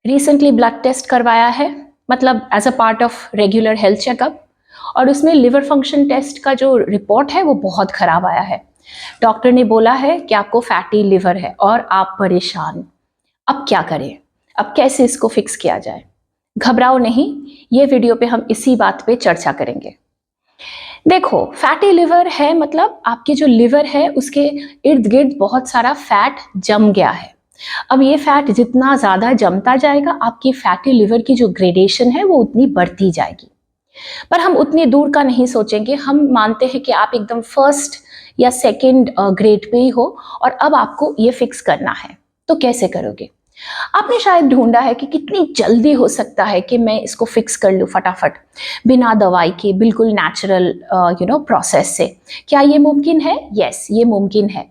Recently blood test करवाया है, मतलब as a part of regular health checkup, और उसमें लिवर फंक्शन टेस्ट का जो रिपोर्ट है वो बहुत खराब आया है। डॉक्टर ने बोला है कि आपको फैटी लिवर है और आप परेशान। अब क्या करें? अब कैसे इसको फिक्स किया जाए? घबराओ नहीं, ये वीडियो पे हम इसी बात पे चर्चा करेंगे। देखो, फैटी लिवर है मतलब आपकी जो लिवर है उसके इर्द गिर्द बहुत सारा फैट जम गया है। अब ये फैट जितना ज़्यादा जमता जाएगा, आपकी फैटी लिवर की जो ग्रेडेशन है वो उतनी बढ़ती जाएगी। पर हम उतनी दूर का नहीं सोचेंगे, हम मानते हैं कि आप एकदम फर्स्ट या सेकंड ग्रेड पे ही हो और अब आपको ये फिक्स करना है। तो कैसे करोगे? आपने शायद ढूंढा है कि कितनी जल्दी हो सकता है कि मैं इसको फिक्स कर लूँ फटाफट, बिना दवाई के, बिल्कुल नेचुरल प्रोसेस से। क्या ये मुमकिन है? यस, ये मुमकिन है।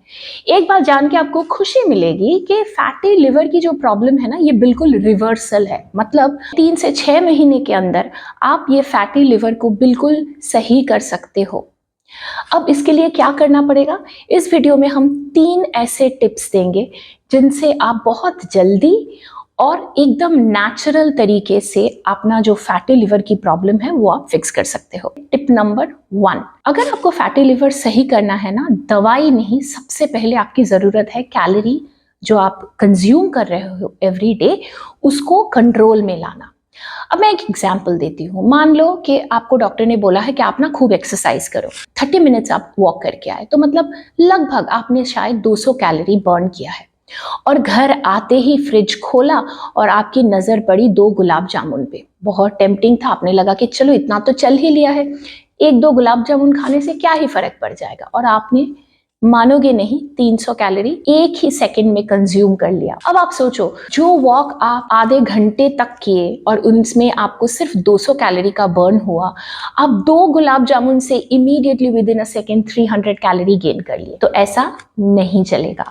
एक बात जान के आपको खुशी मिलेगी कि फैटी लिवर की जो प्रॉब्लम है ना, ये बिल्कुल रिवर्सल है। मतलब 3 से 6 महीने के अंदर आप ये फैटी लिवर को बिल्कुल सही कर सकते हो। अब इसके लिए क्या करना पड़ेगा? इस वीडियो में हम 3 ऐसे टिप्स देंगे जिनसे आप बहुत जल्दी और एकदम नेचुरल तरीके से अपना जो फैटी लिवर की प्रॉब्लम है वो आप फिक्स कर सकते हो। टिप नंबर 1, अगर आपको फैटी लिवर सही करना है ना, दवाई नहीं, सबसे पहले आपकी जरूरत है कैलोरी जो आप कंज्यूम कर रहे हो एवरी डे, उसको कंट्रोल में लाना। अब मैं एक एग्जाम्पल देती हूँ। मान लो कि आपको डॉक्टर ने बोला है कि आप ना खूब एक्सरसाइज करो, 30 मिनट्स आप वॉक करके आए, तो मतलब लगभग आपने शायद 200 कैलोरी बर्न किया है। और घर आते ही फ्रिज खोला और आपकी नजर पड़ी 2 गुलाब जामुन पे। बहुत टेम्पटिंग था, आपने लगा कि चलो इतना तो चल ही लिया है, 1-2 गुलाब जामुन खाने से क्या ही फर्क पड़ जाएगा, और आपने, मानोगे नहीं, 300 कैलोरी एक ही सेकंड में कंज्यूम कर लिया। अब आप सोचो, जो वॉक आप आधे घंटे तक किए और उनमें आपको सिर्फ 200 कैलोरी का बर्न हुआ, आप 2 गुलाब जामुन से immediately with in a second 300 calorie gain कर लिए। तो ऐसा नहीं चलेगा।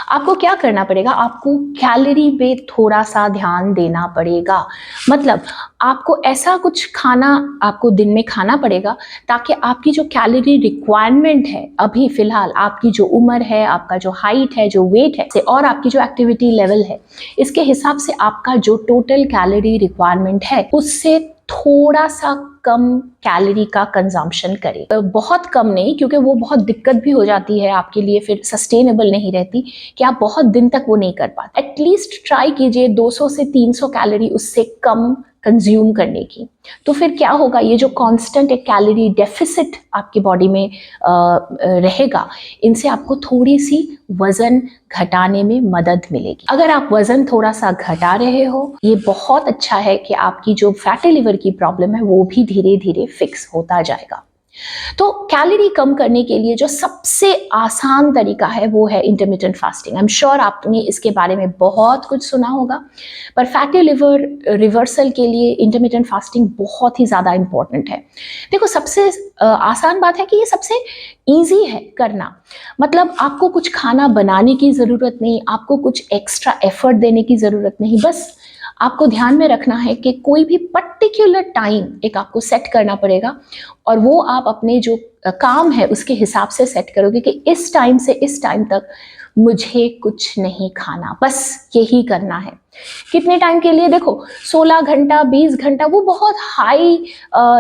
आपको क्या करना पड़ेगा? आपको कैलोरी पे थोड़ा सा ध्यान देना पड़ेगा। मतलब आपको ऐसा कुछ खाना आपको दिन में खाना पड़ेगा ताकि आपकी जो कैलोरी रिक्वायरमेंट है अभी फिलहाल, आपकी जो उम्र है, आपका जो हाइट है, जो वेट है और आपकी जो एक्टिविटी लेवल है, इसके हिसाब से आपका जो टोटल कैलोरी रिक्वायरमेंट है उससे थोड़ा सा कम कैलोरी का कंजम्पशन करें। बहुत कम नहीं, क्योंकि वो बहुत दिक्कत भी हो जाती है आपके लिए, फिर सस्टेनेबल नहीं रहती कि आप बहुत दिन तक वो नहीं कर पाते। एटलीस्ट ट्राई कीजिए 200 से 300 कैलोरी उससे कम कंज्यूम करने की। तो फिर क्या होगा, ये जो कांस्टेंट एक कैलोरी डेफिसिट आपकी बॉडी में रहेगा, इनसे आपको थोड़ी सी वजन घटाने में मदद मिलेगी। अगर आप वजन थोड़ा सा घटा रहे हो, ये बहुत अच्छा है कि आपकी जो फैटी लिवर की प्रॉब्लम है वो भी धीरे धीरे फिक्स होता जाएगा। तो कैलोरी कम करने के लिए जो सबसे आसान तरीका है वो है intermittent fasting. I am sure आपने इसके बारे में बहुत कुछ सुना होगा, पर फैटी लिवर रिवर्सल के लिए इंटरमिटेंट फास्टिंग बहुत ही ज़्यादा इंपॉर्टेंट है। देखो, सबसे आसान बात है कि ये सबसे ईजी है करना। मतलब आपको कुछ खाना बनाने की ज़रूरत नहीं, आपको कुछ एक्स्ट्रा एफर्ट देने की ज़रूरत नहीं, बस आपको ध्यान में रखना है कि कोई भी पर्टिकुलर टाइम एक आपको सेट करना पड़ेगा और वो आप अपने जो काम है उसके हिसाब से सेट करोगे कि इस टाइम से इस टाइम तक मुझे कुछ नहीं खाना, बस यही करना है। कितने टाइम के लिए? देखो, 16 घंटा, 20 घंटा, वो बहुत high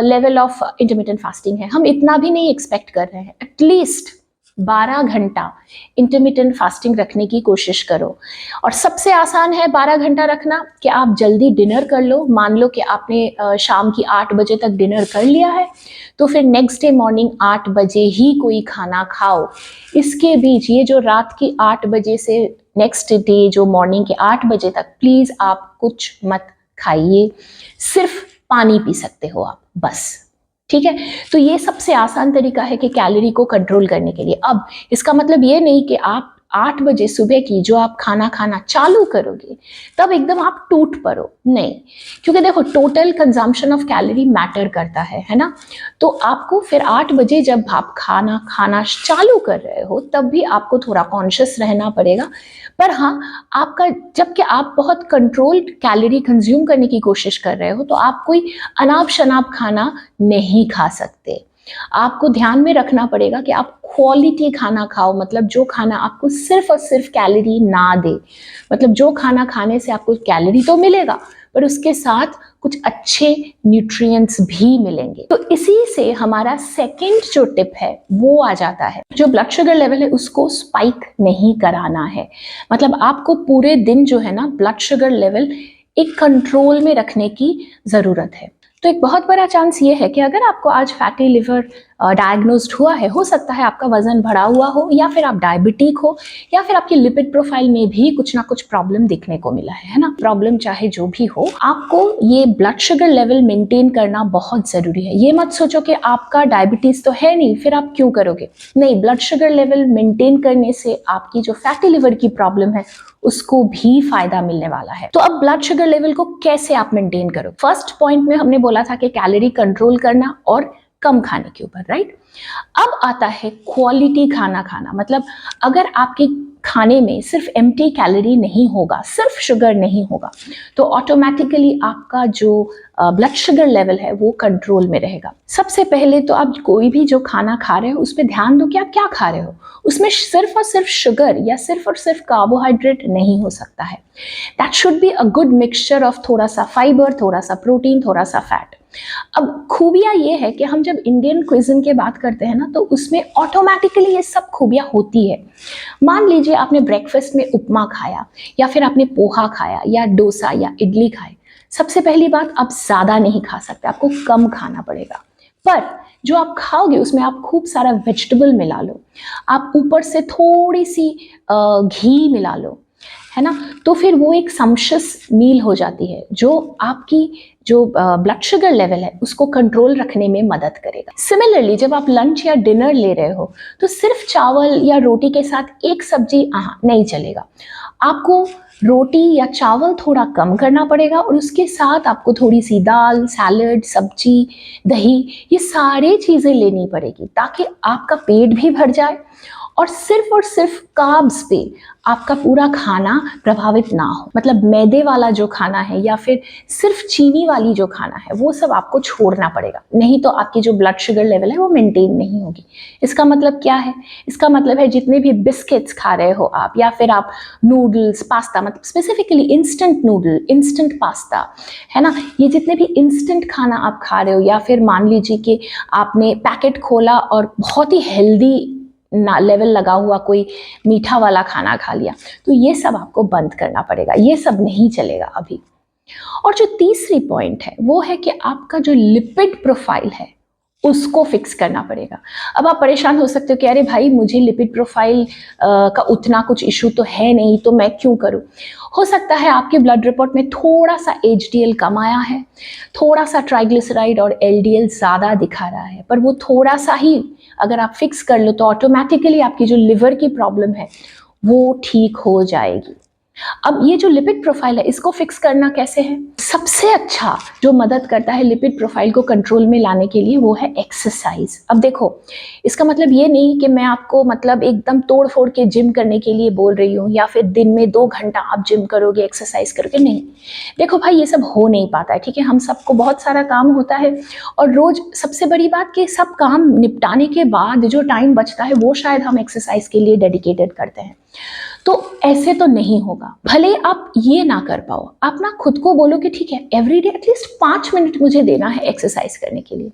level of intermittent fasting है, हम इतना भी नहीं एक्सपेक्ट कर रहे हैं। एटलीस्ट 12 घंटा इंटरमिटेंट फास्टिंग रखने की कोशिश करो। और सबसे आसान है 12 घंटा रखना कि आप जल्दी डिनर कर लो। मान लो कि आपने शाम की 8 बजे तक डिनर कर लिया है, तो फिर नेक्स्ट डे मॉर्निंग 8 बजे ही कोई खाना खाओ। इसके बीच ये जो रात की 8 बजे से नेक्स्ट डे जो मॉर्निंग के 8 बजे तक प्लीज आप कुछ मत खाइए, सिर्फ पानी पी सकते हो आप, बस। ठीक है, तो ये सबसे आसान तरीका है कि कैलोरी को कंट्रोल करने के लिए। अब इसका मतलब ये नहीं कि आप 8 बजे सुबह की जो आप खाना खाना चालू करोगे तब एकदम आप टूट पड़ो, नहीं। क्योंकि देखो, total consumption of calorie matter करता है ना। तो आपको फिर 8 बजे जब आप खाना खाना चालू कर रहे हो तब भी आपको थोड़ा कॉन्शियस रहना पड़ेगा। पर हाँ, आपका, जबकि आप बहुत कंट्रोल्ड कैलोरी कंज्यूम करने की कोशिश कर रहे हो, तो आप कोई अनाप शनाप खाना नहीं खा सकते। आपको ध्यान में रखना पड़ेगा कि आप क्वालिटी खाना खाओ, मतलब जो खाना आपको सिर्फ और सिर्फ कैलोरी ना दे, मतलब जो खाना खाने से आपको कैलोरी तो मिलेगा पर उसके साथ कुछ अच्छे न्यूट्रिएंट्स भी मिलेंगे। तो इसी से हमारा सेकंड जो टिप है वो आ जाता है, जो ब्लड शुगर लेवल है उसको स्पाइक नहीं कराना है। मतलब आपको पूरे दिन जो है ना ब्लड शुगर लेवल एक कंट्रोल में रखने की जरूरत है। तो एक बहुत बड़ा चांस ये है कि अगर आपको आज फैटी लिवर डायग्नोस्ड हुआ है, हो सकता है आपका वजन बढ़ा हुआ हो, या फिर आप डायबिटिक हो, या फिर आपकी लिपिड प्रोफाइल में भी कुछ ना कुछ प्रॉब्लम दिखने को मिला है ना। प्रॉब्लम चाहे जो भी हो, आपको ये ब्लड शुगर लेवल मेंटेन करना बहुत जरूरी है। ये मत सोचो कि आपका डायबिटीज तो है नहीं फिर आप क्यों करोगे, नहीं, ब्लड शुगर लेवल मेंटेन करने से आपकी जो फैटी लिवर की प्रॉब्लम है उसको भी फायदा मिलने वाला है। तो अब ब्लड शुगर लेवल को कैसे आप मेंटेन करो? फर्स्ट पॉइंट में हमने बोला था कि कैलोरी कंट्रोल करना और कम खाने के ऊपर, राइट। अब आता है क्वालिटी खाना खाना। मतलब अगर आपके खाने में सिर्फ एम्प्टी कैलोरी नहीं होगा, सिर्फ शुगर नहीं होगा, तो ऑटोमेटिकली आपका जो ब्लड शुगर लेवल है वो कंट्रोल में रहेगा। सबसे पहले तो आप कोई भी जो खाना खा रहे हो उस पर ध्यान दो कि आप क्या खा रहे हो। उसमें सिर्फ और सिर्फ शुगर या सिर्फ और सिर्फ कार्बोहाइड्रेट नहीं हो सकता है। That should be a good mixture of थोड़ा सा फाइबर, थोड़ा सा प्रोटीन, थोड़ा सा फैट। अब खूबियां ये है कि हम जब इंडियन क्विज़न की बात करते हैं ना तो उसमें ऑटोमेटिकली ये सब खूबियां होती है। मान लीजिए आपने ब्रेकफास्ट में उपमा खाया, या फिर आपने पोहा खाया, या डोसा या इडली खाए। सबसे पहली बात, आप ज़्यादा नहीं खा सकते, आपको कम खाना पड़ेगा। पर जो आप खाओगे उसमें आप खूब सारा वेजिटेबल मिला लो, आप ऊपर से थोड़ी सी घी मिला लो, है ना। तो फिर वो एक सम्शस मील हो जाती है जो आपकी जो ब्लड शुगर लेवल है उसको कंट्रोल रखने में मदद करेगा। सिमिलरली जब आप लंच या डिनर ले रहे हो तो सिर्फ चावल या रोटी के साथ एक सब्जी नहीं चलेगा। आपको रोटी या चावल थोड़ा कम करना पड़ेगा और उसके साथ आपको थोड़ी सी दाल, सैलड, सब्जी, दही, ये सारी चीज़ें लेनी पड़ेगी ताकि आपका पेट भी भर जाए और सिर्फ कार्ब्स पे आपका पूरा खाना प्रभावित ना हो। मतलब मैदे वाला जो खाना है या फिर सिर्फ चीनी वाली जो खाना है वो सब आपको छोड़ना पड़ेगा, नहीं तो आपकी जो ब्लड शुगर लेवल है वो मेंटेन नहीं होगी। इसका मतलब क्या है? इसका मतलब है जितने भी बिस्किट्स खा रहे हो आप, या फिर आप नूडल्स, पास्ता, मतलब specifically instant noodle, instant pasta, है ना, ये जितने भी इंस्टेंट खाना आप खा रहे हो, या फिर मान लीजिए कि आपने पैकेट खोला और बहुत ही हेल्दी ना लेवल लगा हुआ कोई मीठा वाला खाना खा लिया, तो ये सब आपको बंद करना पड़ेगा, ये सब नहीं चलेगा अभी। और जो तीसरी पॉइंट है वो है कि आपका जो लिपिड प्रोफाइल है उसको फिक्स करना पड़ेगा। अब आप परेशान हो सकते हो कि अरे भाई मुझे लिपिड प्रोफाइल का उतना कुछ इशू तो है नहीं, तो मैं क्यों करूं? हो सकता है आपके ब्लड रिपोर्ट में थोड़ा सा एचडीएल कम आया है, थोड़ा सा ट्राइग्लिसराइड और एलडीएल ज़्यादा दिखा रहा है, पर वो थोड़ा सा ही अगर आप फिक्स कर लो तो ऑटोमेटिकली आपकी जो लिवर की प्रॉब्लम है वो ठीक हो जाएगी। अब ये जो लिपिड प्रोफाइल है इसको फिक्स करना कैसे है? सबसे अच्छा जो मदद करता है लिपिड प्रोफाइल को कंट्रोल में लाने के लिए वो है एक्सरसाइज। अब देखो, इसका मतलब ये नहीं कि मैं आपको मतलब एकदम तोड़ फोड़ के जिम करने के लिए बोल रही हूँ, या फिर दिन में 2 घंटा आप जिम करोगे, एक्सरसाइज करोगे, नहीं। देखो भाई, ये सब हो नहीं पाता है, ठीक है। हम सबको बहुत सारा काम होता है और रोज सबसे बड़ी बात कि सब काम निपटाने के बाद जो टाइम बचता है वो शायद हम एक्सरसाइज के लिए डेडिकेटेड करते हैं। तो ऐसे तो नहीं होगा। भले आप ये ना कर पाओ, आप ना खुद को बोलो कि ठीक है एवरीडे एटलीस्ट 5 मिनट मुझे देना है एक्सरसाइज करने के लिए।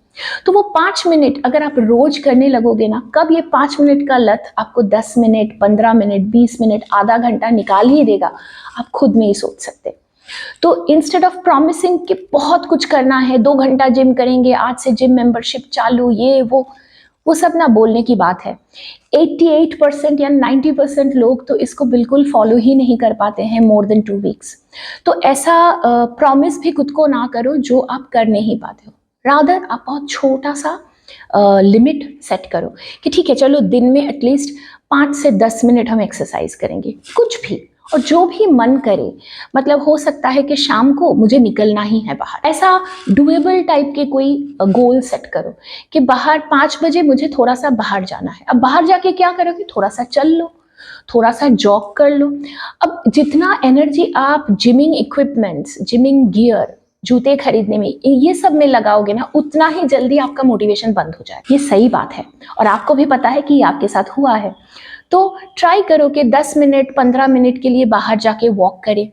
तो वो 5 मिनट अगर आप रोज करने लगोगे ना, कब ये 5 मिनट का लत आपको 10 मिनट, 15 मिनट, 20 मिनट, आधा घंटा निकाल ही देगा, आप खुद नहीं सोच सकते। तो इंस्टेड ऑफ प्रॉमिसिंग कि बहुत कुछ करना है, 2 घंटा जिम करेंगे, आज से जिम मेंबरशिप चालू, ये वो सब ना बोलने की बात है। 88% या 90% लोग तो इसको बिल्कुल फॉलो ही नहीं कर पाते हैं मोर देन 2 वीक्स। तो ऐसा प्रॉमिस भी खुद को ना करो जो आप कर नहीं पाते हो। रादर आप बहुत छोटा सा लिमिट सेट करो कि ठीक है चलो दिन में एटलीस्ट 5 से 10 मिनट हम एक्सरसाइज करेंगे, कुछ भी, और जो भी मन करे। मतलब हो सकता है कि शाम को मुझे निकलना ही है बाहर, ऐसा डुएबल टाइप के कोई गोल सेट करो कि बाहर 5 बजे मुझे थोड़ा सा बाहर जाना है। अब बाहर जाके क्या करोगे? थोड़ा सा चल लो, थोड़ा सा जॉग कर लो। अब जितना एनर्जी आप जिमिंग इक्विपमेंट्स, जिमिंग गियर जूते खरीदने में, ये सब में लगाओगे ना, उतना ही जल्दी आपका मोटिवेशन बंद हो जाए। ये सही बात है और आपको भी पता है कि ये आपके साथ हुआ है। तो ट्राई करो कि 10 मिनट 15 मिनट के लिए बाहर जाके वॉक करें।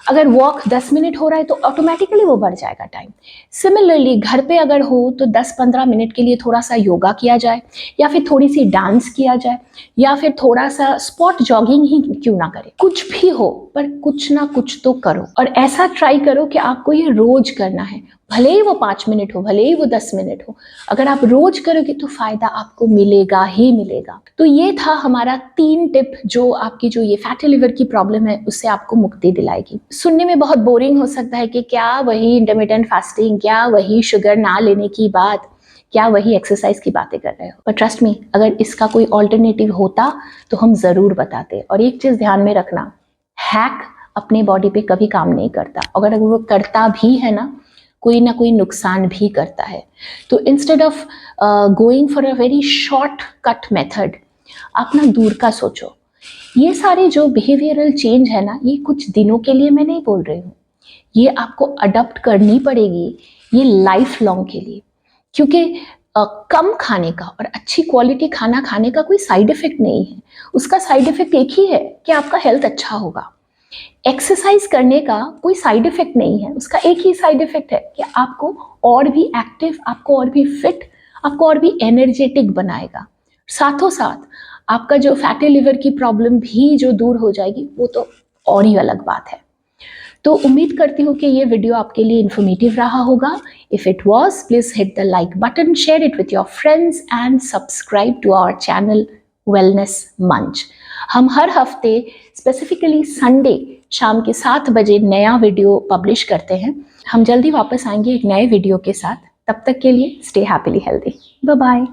अगर वॉक 10 मिनट हो रहा है तो ऑटोमेटिकली वो बढ़ जाएगा टाइम। सिमिलरली घर पे अगर हो तो 10-15 मिनट के लिए थोड़ा सा योगा किया जाए, या फिर थोड़ी सी डांस किया जाए, या फिर थोड़ा सा स्पॉट जॉगिंग ही क्यों ना करें। कुछ भी हो पर कुछ ना कुछ तो करो, और ऐसा ट्राई करो कि आपको ये रोज करना है। भले ही वो 5 मिनट हो, भले ही वो 10 मिनट हो, अगर आप रोज करोगे तो फायदा आपको मिलेगा ही मिलेगा। तो ये था हमारा 3 टिप जो आपकी जो ये फैटी लिवर की प्रॉब्लम है उससे आपको मुक्ति दिलाएगी। सुनने में बहुत बोरिंग हो सकता है कि क्या वही इंटरमिटेंट फास्टिंग, क्या वही शुगर ना लेने की बात, क्या वही एक्सरसाइज की बातें कर रहे हो। पर ट्रस्ट मी, अगर इसका कोई ऑल्टरनेटिव होता तो हम जरूर बताते। और एक चीज ध्यान में रखना, हैक अपने बॉडी पे कभी काम नहीं करता, अगर वो करता भी है ना कोई नुकसान भी करता है। तो instead of going for a very short cut method, आप ना दूर का सोचो। ये सारे जो बिहेवियरल चेंज है ना, ये कुछ दिनों के लिए मैं नहीं बोल रही हूँ, ये आपको अडॉप्ट करनी पड़ेगी, ये लाइफ लॉन्ग के लिए। क्योंकि कम खाने का और अच्छी क्वालिटी खाना खाने का कोई साइड इफेक्ट नहीं है, उसका साइड इफेक्ट एक ही है कि आपका हेल्थ अच्छा होगा। एक्सरसाइज करने का कोई साइड इफेक्ट नहीं है, उसका एक ही साइड इफेक्ट है कि आपको और भी एक्टिव, आपको और भी फिट, आपको और भी एनर्जेटिक बनाएगा। साथों साथ आपका जो फैटी लिवर की प्रॉब्लम भी जो दूर हो जाएगी, वो तो और ही अलग बात है। तो उम्मीद करती हूँ कि ये वीडियो आपके लिए इन्फॉर्मेटिव रहा होगा। If it was, please hit the like button, share it with your friends and subscribe to our channel wellness Manch. हम हर हफ्ते स्पेसिफिकली संडे शाम के 7 बजे नया वीडियो पब्लिश करते हैं। हम जल्दी वापस आएंगे एक नए वीडियो के साथ। तब तक के लिए stay happily healthy. Bye bye.